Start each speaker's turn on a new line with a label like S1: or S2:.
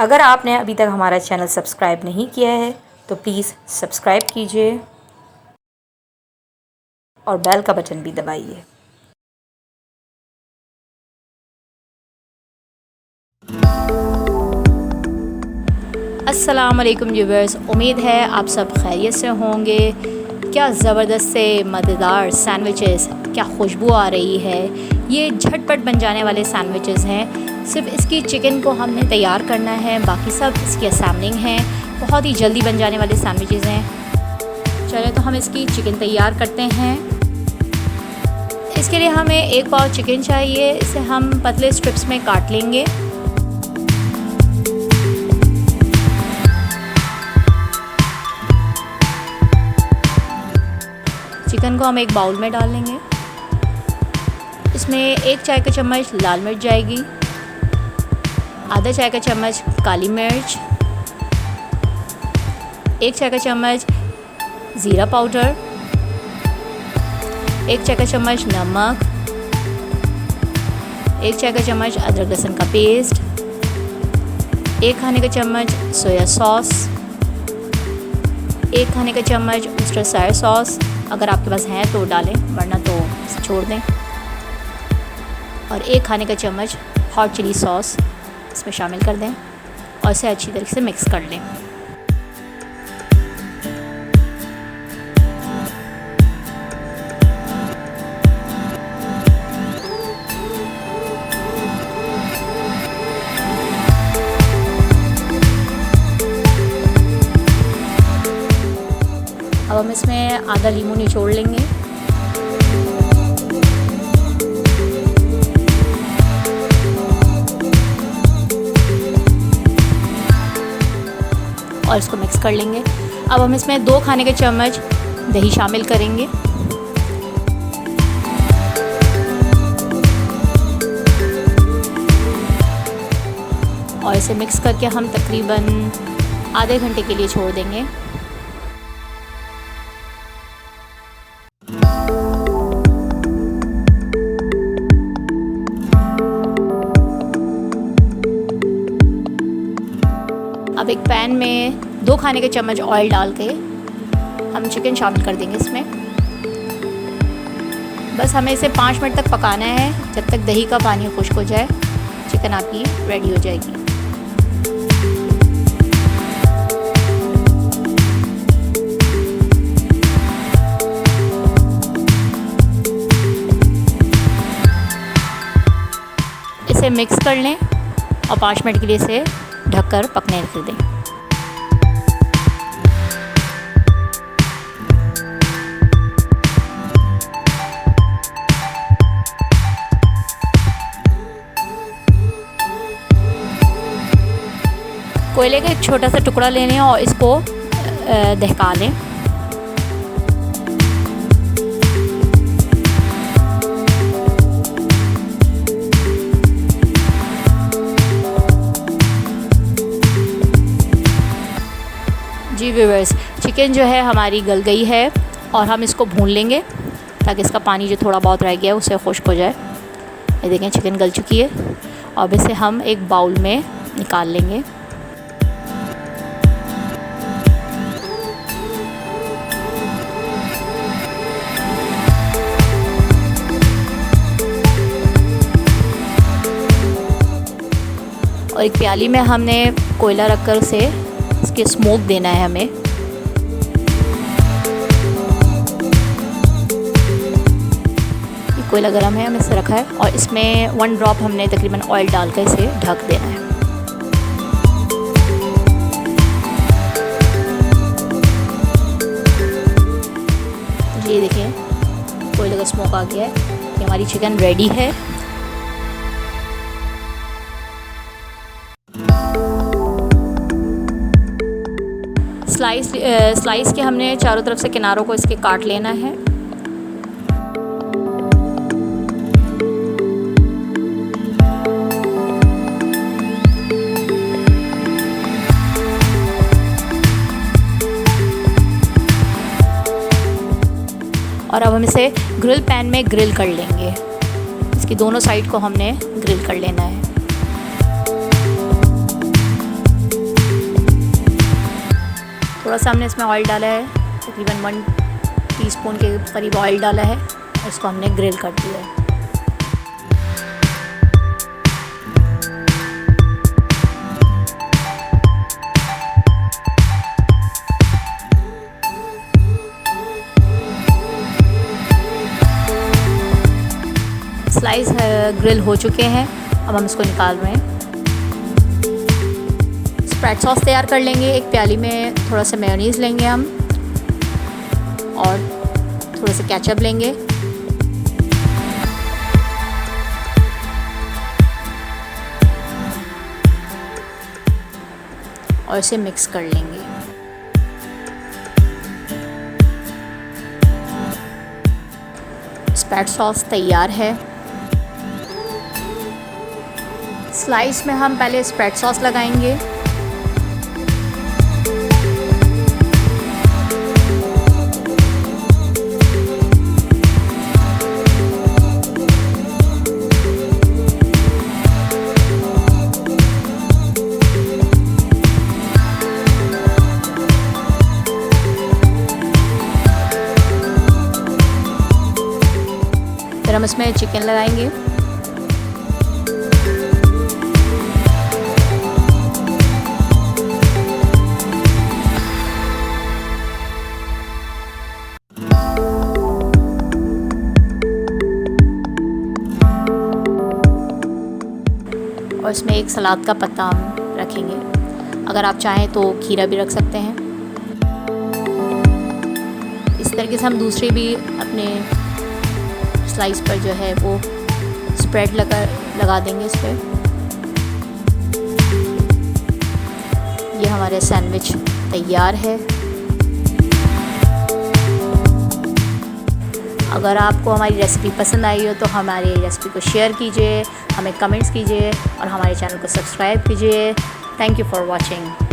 S1: अगर आपने अभी तक हमारा चैनल सब्सक्राइब नहीं किया है तो प्लीज़ सब्सक्राइब कीजिए और बेल का बटन भी दबाइए। अस्सलाम वालेकुम व्यूअर्स, उम्मीद है आप सब खैरियत से होंगे। क्या ज़बरदस्त से मज़ेदार सैंडविचेस, क्या खुशबू आ रही है। ये झटपट बन जाने वाले सैंडविचेस हैं। सिर्फ इसकी चिकन को हमने तैयार करना है, बाकी सब इसकी असेंबलिंग है। बहुत ही जल्दी बन जाने वाले सैंडविचेस हैं। चलें तो हम इसकी चिकन तैयार करते हैं। इसके लिए हमें 1 पाव चिकन चाहिए। इसे हम पतले स्ट्रिप्स में काट लेंगे। चिकन को हम एक बाउल में डाल लेंगे। इसमें 1 चाय का चम्मच लाल मिर्च जाएगी, आधा चाय का चम्मच काली मिर्च, 1 चाय का चम्मच ज़ीरा पाउडर, 1 चाय का चम्मच नमक, 1 चाय का चम्मच अदरक लहसुन का पेस्ट, 1 खाने का चम्मच सोया सॉस, 1 खाने का चम्मच वर्सेस्टरशायर सॉस, अगर आपके पास है तो डालें, वरना तो छोड़ दें, और 1 खाने का चम्मच हॉट चिली सॉस इसमें शामिल कर दें और इसे अच्छी तरीके से मिक्स कर लें। अब हम इसमें आधा नींबू निचोड़ लेंगे। और इसको मिक्स कर लेंगे। अब हम इसमें 2 खाने के चम्मच दही शामिल करेंगे। और इसे मिक्स करके हम तकरीबन आधे घंटे के लिए छोड़ देंगे। अब एक पैन में 2 खाने के चम्मच ऑयल डाल के हम चिकन शामिल कर देंगे इसमें। बस हमें इसे 5 मिनट तक पकाना है, जब तक दही का पानी खुश्क हो जाए। चिकन आपकी रेडी हो जाएगी। इसे मिक्स कर लें और 5 मिनट के लिए इसे ढककर पकने रख दें। कोयले का एक छोटा सा टुकड़ा ले लें और इसको दहका लें। जी व्यूअर्स, चिकन जो है हमारी गल गई है और हम इसको भून लेंगे ताकि इसका पानी जो थोड़ा बहुत रह गया है उससे खुश्क हो जाए। ये देखें, चिकन गल चुकी है। अब इसे हम एक बाउल में निकाल लेंगे। और एक प्याली में हमने कोयला रखकर उसे इसके स्मोक देना है हमें। ये कोयला गरम है, हमने इसे रखा है और इसमें 1 ड्रॉप हमने तकरीबन ऑयल डालकर इसे ढक देना है। ये देखें, कोयले का स्मोक आ गया है। ये हमारी चिकन रेडी है। स्लाइस के हमने चारों तरफ से किनारों को इसके काट लेना है। और अब हम इसे ग्रिल पैन में ग्रिल कर लेंगे। इसकी दोनों साइड को हमने ग्रिल कर लेना है। थोड़ा सा हमने इसमें ऑयल डाला है, तकरीबन 1 टीस्पून के करीब ऑयल डाला है। इसको हमने ग्रिल कर दिया है। स्लाइस ग्रिल हो चुके हैं, अब हम इसको निकाल रहे हैं। स्प्रेड सॉस तैयार कर लेंगे। एक प्याली में थोड़ा सा मेयोनीज़ लेंगे हम और थोड़ा सा केचप लेंगे और इसे मिक्स कर लेंगे। स्प्रेड सॉस तैयार है। स्लाइस में हम पहले स्प्रेड सॉस लगाएंगे, फिर हम इसमें चिकन लगाएंगे। और इसमें एक सलाद का पत्ता हम रखेंगे। अगर आप चाहें तो खीरा भी रख सकते हैं। इस तरीके से हम दूसरे भी अपने स्लाइस पर जो है वो स्प्रेड लगा देंगे इस पर। ये हमारे सैंडविच तैयार है। अगर आपको हमारी रेसिपी पसंद आई हो तो हमारी रेसिपी को शेयर कीजिए, हमें कमेंट्स कीजिए और हमारे चैनल को सब्सक्राइब कीजिए। Thank you for watching.